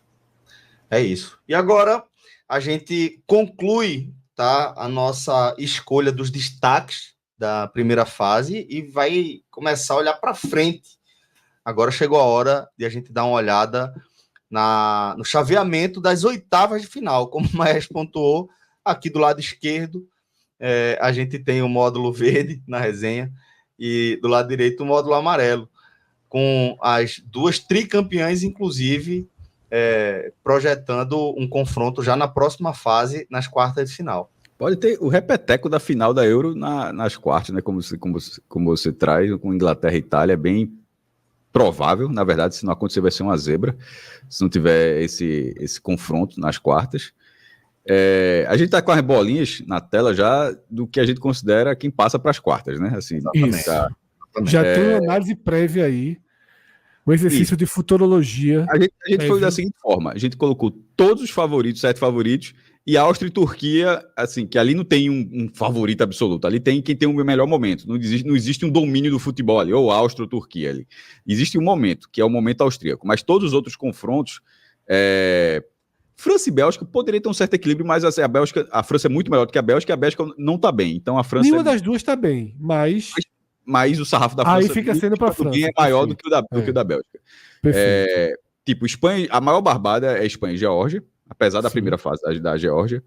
É isso. E agora a gente conclui, tá, a nossa escolha dos destaques da primeira fase e vai começar a olhar para frente. Agora chegou a hora de a gente dar uma olhada no chaveamento das oitavas de final. Como o Maestro pontuou, aqui do lado esquerdo, a gente tem o módulo verde na resenha e do lado direito o módulo amarelo, com as duas tricampeãs, inclusive, projetando um confronto já na próxima fase, nas quartas de final. Pode ter o repeteco da final da Euro nas quartas, né? Como você traz, com Inglaterra e Itália, é bem provável, na verdade, se não acontecer vai ser uma zebra, se não tiver esse confronto nas quartas. A gente está com as bolinhas na tela já do que a gente considera quem passa para as quartas, né? Assim, isso. Já tem uma análise prévia aí, um exercício de futurologia. A gente foi da seguinte forma: a gente colocou todos os favoritos, 7 favoritos, e Áustria e Turquia, assim, que ali não tem um favorito absoluto, ali tem quem tem o melhor momento, não existe um domínio do futebol ali, ou Áustria ou Turquia ali. Existe um momento, que é o momento austríaco, mas todos os outros confrontos, França e Bélgica poderia ter um certo equilíbrio, mas assim, a França é muito melhor do que a Bélgica não está bem, então a França... Nenhuma das duas está bem, mas o sarrafo da França aí fica sendo para a França, é maior do que o da Bélgica. Tipo, Espanha, a maior barbada é Espanha e Geórgia, apesar da primeira fase da Geórgia.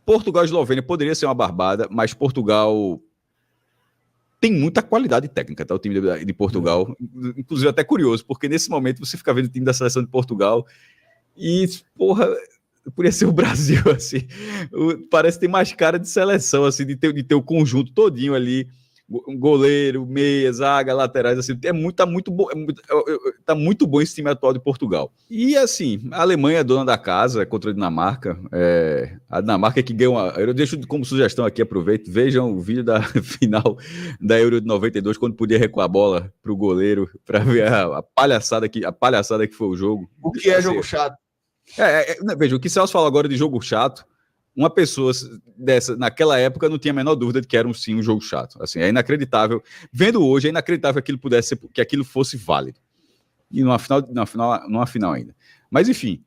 Portugal e Eslovênia poderia ser uma barbada, mas Portugal tem muita qualidade técnica, tá? O time de Portugal, inclusive até curioso, porque nesse momento você fica vendo o time da seleção de Portugal e, porra, poderia ser o Brasil, assim, parece ter mais cara de seleção, assim, de ter o conjunto todinho ali, goleiro, meia, zaga, laterais, assim, tá muito bom esse time atual de Portugal. E assim, a Alemanha é dona da casa contra a Dinamarca, a Dinamarca que ganhou eu deixo como sugestão aqui, aproveito, vejam o vídeo da final da Euro de 92, quando podia recuar a bola pro goleiro, para ver a palhaçada que foi o jogo. O que é jogo chato? Veja, o que Celso fala agora de jogo chato, uma pessoa dessa, naquela época, não tinha a menor dúvida de que era um jogo chato. Assim, é inacreditável. Vendo hoje, é inacreditável que aquilo fosse válido. E numa final ainda. Mas, enfim,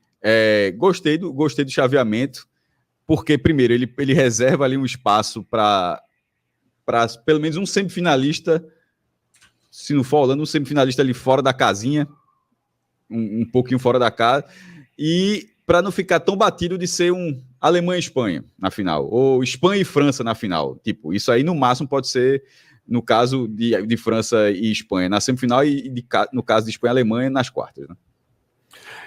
gostei do chaveamento, porque, primeiro, ele reserva ali um espaço para pelo menos um semifinalista, se não for Holanda, um semifinalista ali fora da casinha, um pouquinho fora da casa, e para não ficar tão batido de ser um Alemanha e Espanha na final, ou Espanha e França na final. Tipo, isso aí no máximo pode ser no caso de França e Espanha na semifinal no caso de Espanha e Alemanha nas quartas. Né?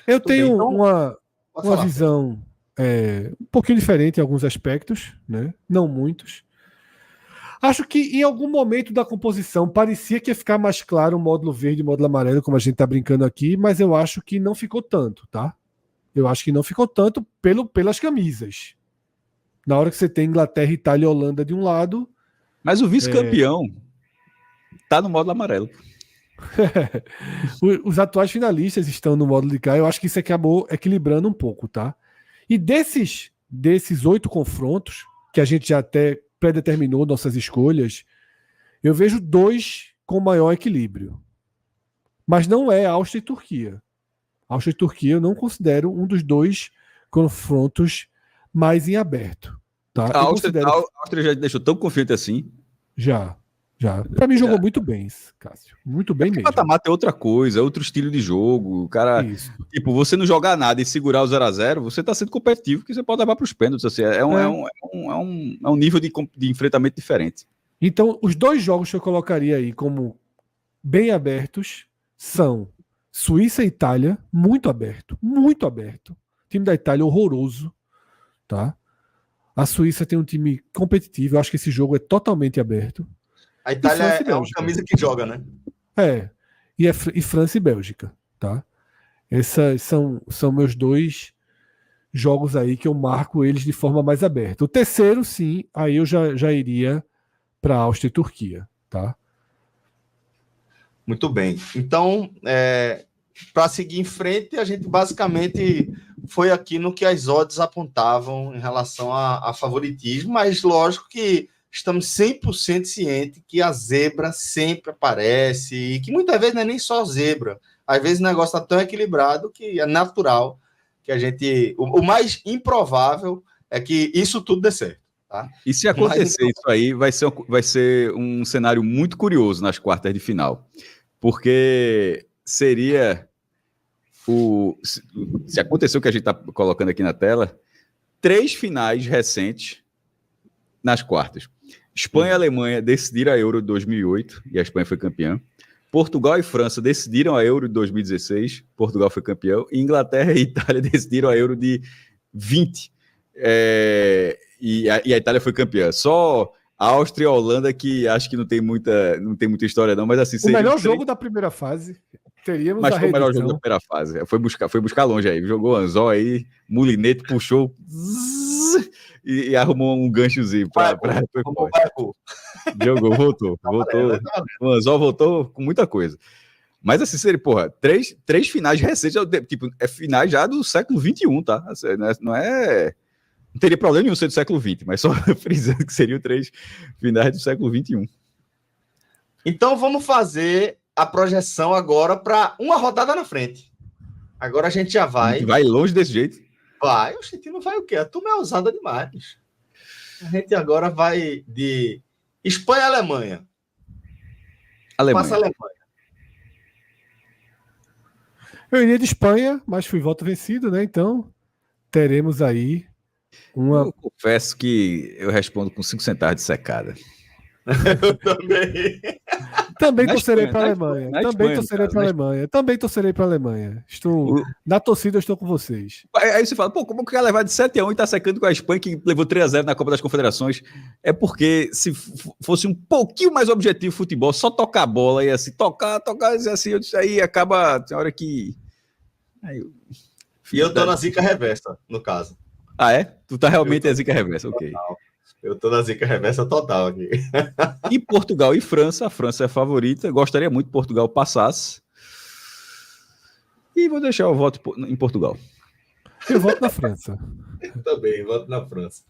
Eu tenho então, uma visão um pouquinho diferente em alguns aspectos, né? Não muitos. Acho que em algum momento da composição parecia que ia ficar mais claro o módulo verde e o módulo amarelo, como a gente está brincando aqui, mas eu acho que não ficou tanto, tá? Eu acho que não ficou tanto pelas camisas. Na hora que você tem Inglaterra, Itália e Holanda de um lado... Mas o vice-campeão tá no módulo amarelo. Os atuais finalistas estão no módulo de cá. Eu acho que isso acabou equilibrando um pouco, tá? E desses 8 confrontos, que a gente já até predeterminou nossas escolhas, eu vejo 2 com maior equilíbrio. Mas não é Áustria e Turquia. Áustria e Turquia eu não considero um dos 2 confrontos mais em aberto. Tá? A Áustria já deixou tão confiante assim. Já. Pra mim jogou muito bem, Cássio. Muito bem mesmo. Mata-mata é outra coisa, é outro estilo de jogo. O cara, tipo, você não jogar nada e segurar o 0-0, você tá sendo competitivo, que você pode levar para os pênaltis. Assim, é um nível de enfrentamento diferente. Então, os 2 jogos que eu colocaria aí como bem abertos são Suíça e Itália, muito aberto. Muito aberto. O time da Itália horroroso, tá? A Suíça tem um time competitivo. Eu acho que esse jogo é totalmente aberto. A Itália é uma camisa que joga, né? E França e Bélgica, tá? Esses são meus 2 jogos aí que eu marco eles de forma mais aberta. O terceiro, sim, aí eu já iria para Áustria e Turquia, tá? Muito bem. Então, para seguir em frente, a gente basicamente foi aqui no que as odds apontavam em relação a favoritismo, mas lógico que estamos 100% cientes que a zebra sempre aparece e que muitas vezes não é nem só zebra. Às vezes o negócio está tão equilibrado que é natural que a gente... O mais improvável é que isso tudo dê certo. Tá? E se acontecer isso aí, vai ser um cenário muito curioso nas quartas de final. Porque seria... Se acontecer o que a gente está colocando aqui na tela, 3 finais recentes nas quartas. Espanha e Alemanha decidiram a Euro de 2008 e a Espanha foi campeã. Portugal e França decidiram a Euro de 2016, Portugal foi campeão. E Inglaterra e Itália decidiram a Euro de 20 e a Itália foi campeã. Só a Áustria e a Holanda que acho que não tem muita história não, mas assim... O melhor jogo da primeira fase. Teríamos mas foi o melhor jogo da primeira fase. Foi buscar longe aí. Jogou Anzol aí, Mulinete puxou e arrumou um ganchozinho. Jogou, voltou. O Anzol voltou com muita coisa. Mas assim, seria, três finais recentes, tipo, finais já do século XXI, tá? Não teria problema nenhum ser do século XX, mas só frisando que seriam 3 finais do século XXI. Então vamos fazer a projeção agora para uma rodada na frente. Agora a gente já vai... Vai longe desse jeito? Vai, o gente não vai o quê? A turma é ousada demais. A gente agora vai de Espanha e Alemanha. Passa a Alemanha. Eu iria de Espanha, mas fui voto vencido, né? Então teremos aí uma... Eu confesso que eu respondo com 5 centavos de secada. Eu também. Também torcerei para a Alemanha. Também torcerei para a Alemanha. Na torcida eu estou com vocês. Aí você fala, como que vai levar de 7-1 e tá secando com a Espanha que levou 3-0 na Copa das Confederações? É porque se fosse um pouquinho mais objetivo o futebol, só tocar a bola e assim, tocar, assim, aí acaba, tem hora que... E eu tô na zica reversa, no caso. Ah, é? Tu tá realmente a zica reversa, ok. Eu tô na zica reversa total aqui. E Portugal e França. A França é a favorita. Gostaria muito que Portugal passasse. E vou deixar o voto em Portugal. Eu voto na França. Também, voto na França.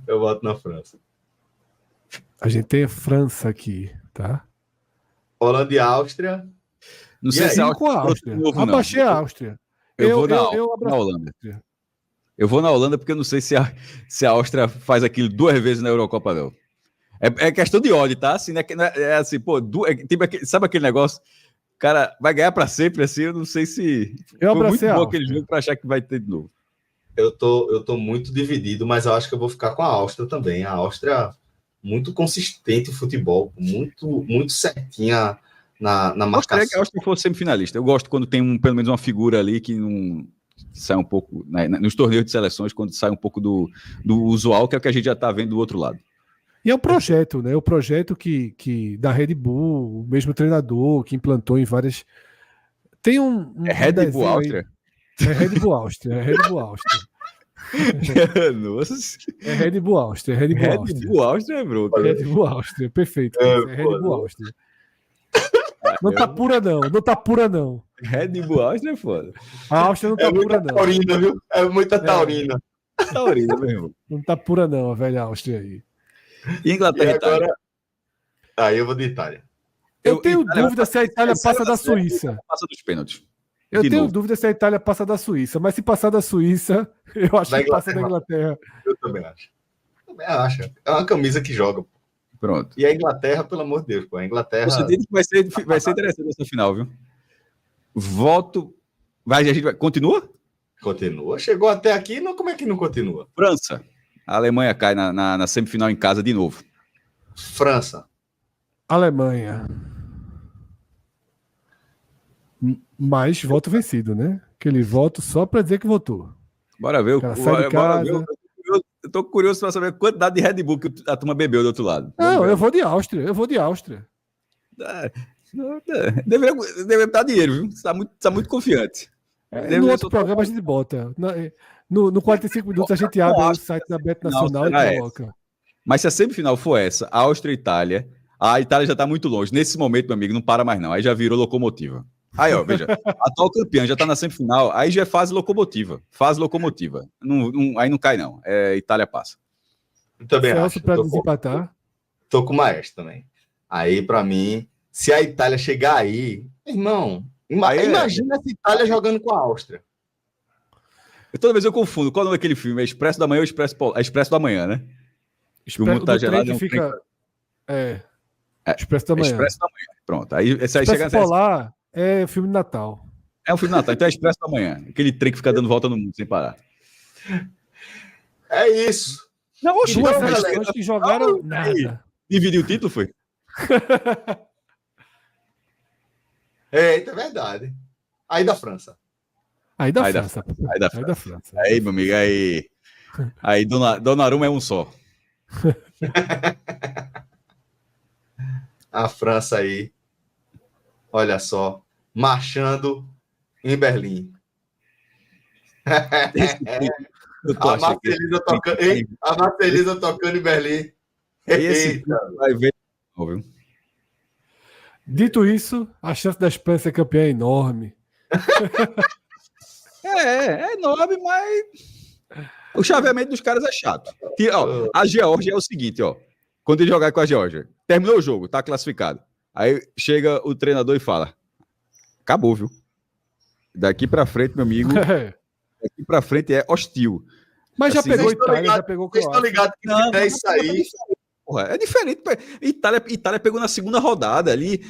Eu voto na França. A gente tem a França aqui, tá? Holanda e Áustria. Não sei se com a Áustria. Abaixei a Áustria. Eu vou na Holanda. Eu vou na Holanda porque eu não sei se a Áustria faz aquilo 2 vezes na Eurocopa, não. É questão de ódio, tá? Assim, é assim, sabe aquele negócio? O cara vai ganhar para sempre, assim, eu não sei se... Foi muito bom aquele jogo para achar que vai ter de novo. Eu tô muito dividido, mas eu acho que eu vou ficar com a Áustria também. A Áustria muito consistente o futebol, muito certinha na marcação. Eu acho que fosse semifinalista. Eu gosto quando tem pelo menos uma figura ali que não sai um pouco, né, nos torneios de seleções, quando sai um pouco do usual, que é o que a gente já está vendo do outro lado. E é um projeto, né? O projeto que da Red Bull, o mesmo treinador que implantou em várias. Tem É Red Bull Áustria? É Red Bull Áustria, é Red Bull Áustria. Nossa. É Red Bull Áustria, é Red Bull Áustria. Red Bull Áustria, bro. Red Bull Áustria, perfeito. É Red Bull Áustria. Não tá pura, não. Não tá pura, não. Red Bull Áustria é foda. A Áustria não tá pura, não. Taurina, viu? É muita taurina. Taurina, meu irmão. Não tá pura, não, a velha Áustria aí. E Inglaterra e agora... Itália? Aí eu vou de Itália. Eu tenho dúvida se a Itália passa da Suíça. Passa dos pênaltis. Eu tenho dúvida se a Itália passa da Suíça, mas se passar da Suíça, eu acho que passa da Inglaterra. Eu também acho. É uma camisa que joga. Pronto. E a Inglaterra, pelo amor de Deus, pô. A Inglaterra. Você entende que vai ser interessante essa final, viu? Voto. A gente vai. Continua? Continua. Chegou até aqui, não, como é que não continua? França. A Alemanha cai na semifinal em casa de novo. França. Alemanha. Mas voto vencido, né? Aquele voto só para dizer que votou. Bora ver. Eu tô curioso para saber a quantidade de Red Bull que a turma bebeu do outro lado. Não, eu vou de Áustria. Deveria dar dinheiro, viu? Você tá muito confiante. No outro programa a gente bota. No 45 minutos a gente abre o site da Bet Nacional e coloca. Mas se a semifinal for essa, Áustria e Itália, a Itália já tá muito longe. Nesse momento, meu amigo, não para mais não. Aí já virou locomotiva. Aí, ó, veja, a atual campeã já tá na semifinal, aí já é fase locomotiva. Aí não cai, não. Itália passa. Eu também Celso acho. Para desempatar. Tô com o Maestro também. Aí, pra mim, se a Itália chegar aí, irmão, imagina essa Itália jogando com a Áustria. Toda vez eu confundo. Qual é o nome daquele filme? É Expresso da Manhã ou Expresso da Manhã, né? O mundo tá gelado. Expresso da Manhã. Expresso da Manhã. Pronto. Aí chega Polar é filme de Natal. É um filme de Natal, então é Expresso da Manhã. Aquele trem que fica dando volta no mundo sem parar. É isso. Não, duas seleções que jogaram nada. Dividiu o título, foi? É verdade. Aí da França. Aí da França. Aí, meu amigo, aí Donnarumma é um só. A França aí, olha só, marchando em Berlim. A Marcelisa tocando em Berlim. Esse vai ver. Dito isso, a chance da Espanha ser campeã é enorme. É enorme, mas o chaveamento dos caras é chato. A Geórgia é o seguinte, ó. Quando ele jogar com a Geórgia, terminou o jogo, tá classificado. Aí chega o treinador e fala: acabou, viu? Daqui pra frente, meu amigo, daqui pra frente é hostil. Mas assim, já pegou Itália, já pegou Croácia. Vocês estão ligados que não é isso aí. Porra, é diferente. Itália pegou na segunda rodada ali.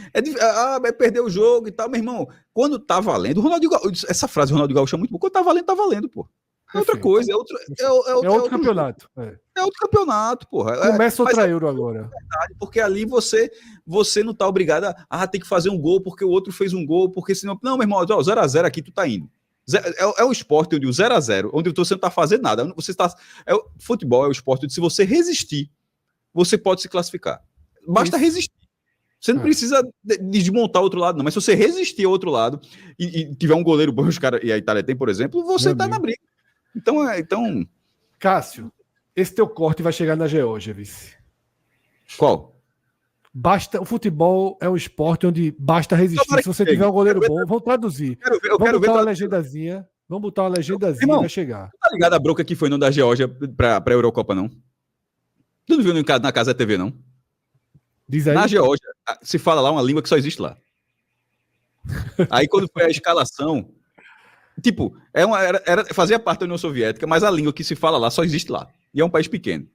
Perdeu o jogo e tal. Meu irmão, quando tá valendo, o Ronaldinho Gaúcho, essa frase do Ronaldinho Gaúcho é muito boa. Quando tá valendo, pô. É outra coisa, é outro campeonato. É outro campeonato, porra. Começa outra Euro agora. Porque ali você não tá obrigado a ter que fazer um gol porque o outro fez um gol, porque senão... Não, meu irmão, 0x0 aqui tu tá indo. É o esporte onde o 0x0, onde você não tá fazendo nada. Futebol é o esporte onde se você resistir, você pode se classificar. Basta resistir. Você não precisa desmontar o outro lado, não. Mas se você resistir ao outro lado e tiver um goleiro bom, os caras, e a Itália tem, por exemplo, você tá na briga. Então... Cássio, esse teu corte vai chegar na Geórgia, vice. Qual? O futebol é um esporte onde basta resistir. Se você tiver um goleiro bom, vamos traduzir. Vamos botar uma legendazinha. Vamos botar uma legendazinha, irmão, vai chegar. Tá ligado a bronca que foi não da Geórgia pra Eurocopa, não? Tu não viu na Casa da TV, não? Diz aí. Na Geórgia, se fala lá uma língua que só existe lá. Aí quando foi a escalação, tipo, fazia parte da União Soviética, mas a língua que se fala lá só existe lá. E é um país pequeno.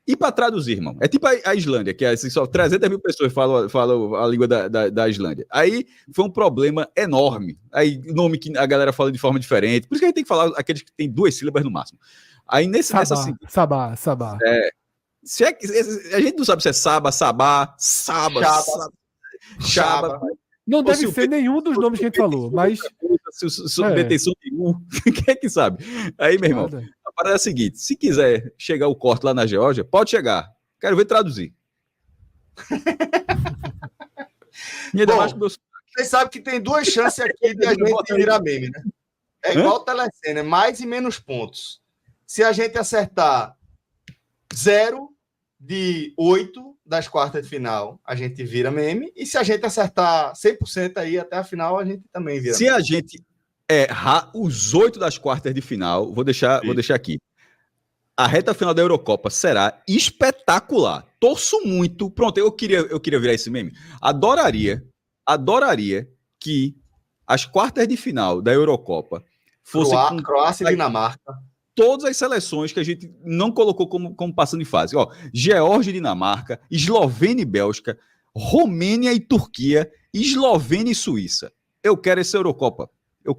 E para traduzir, irmão, é tipo a Islândia, que é assim, só 300 mil pessoas falam a língua da Islândia. Aí foi um problema enorme. Aí nome que a galera fala de forma diferente. Por isso que a gente tem que falar aqueles que tem 2 sílabas no máximo. Aí nessa Sabá. Se é que, a gente não sabe se é Saba, Sabá, Chaba. Não deve ser nenhum dos nomes que a gente falou, mas... Detenção de quem é que sabe? Aí, meu irmão, a parada é a seguinte, se quiser chegar o corte lá na Geórgia, pode chegar. Quero ver traduzir. Bom, vocês sabem que tem duas chances aqui de a gente virar meme, né? É igual o Telecena, mais e menos pontos. Se a gente acertar 0 de 8 das quartas de final, a gente vira meme. E se a gente acertar 100% aí até a final, a gente também vira meme. Se a gente errar os 8 das quartas de final, vou deixar aqui. A reta final da Eurocopa será espetacular. Torço muito. Pronto, eu queria virar esse meme. Adoraria que as quartas de final da Eurocopa fossem Croácia e Dinamarca. Todas as seleções que a gente não colocou como passando de fase. Ó, Geórgia e Dinamarca, Eslovênia e Bélgica, Romênia e Turquia, Eslovênia e Suíça. Eu quero essa Eurocopa. Eu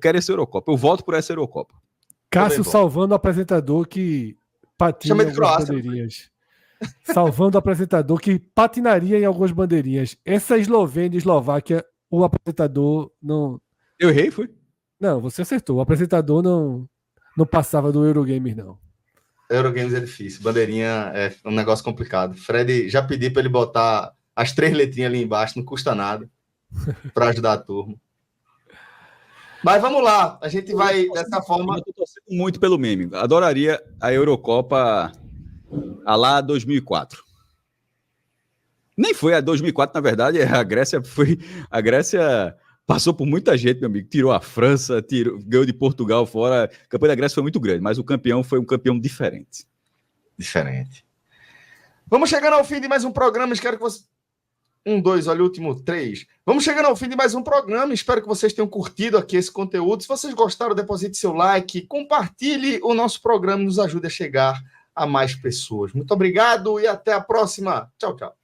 voto por essa Eurocopa. Cássio salvando o apresentador que patina em algumas bandeirinhas. Salvando o apresentador que patinaria em algumas bandeirinhas. Essa Eslovênia e Eslováquia, o apresentador não... Eu errei, foi? Não, você acertou. O apresentador não passava do Eurogamer, não. Eurogames é difícil. Bandeirinha é um negócio complicado. Fred já pedi para ele botar as 3 letrinhas ali embaixo, não custa nada, para ajudar a turma. Mas vamos lá, a gente vai dessa forma. Eu tô torcendo muito pelo meme. Adoraria a Eurocopa a lá 2004. Nem foi a 2004, na verdade, a Grécia passou por muita gente, meu amigo. Tirou a França, ganhou de Portugal fora. A campanha da Grécia foi muito grande, mas o campeão foi um campeão diferente. Vamos chegando ao fim de mais um programa. Espero que você... 1, 2, olha o último 3. Vamos chegando ao fim de mais um programa. Espero que vocês tenham curtido aqui esse conteúdo. Se vocês gostaram, deposite seu like, compartilhe o nosso programa e nos ajude a chegar a mais pessoas. Muito obrigado e até a próxima. Tchau, tchau.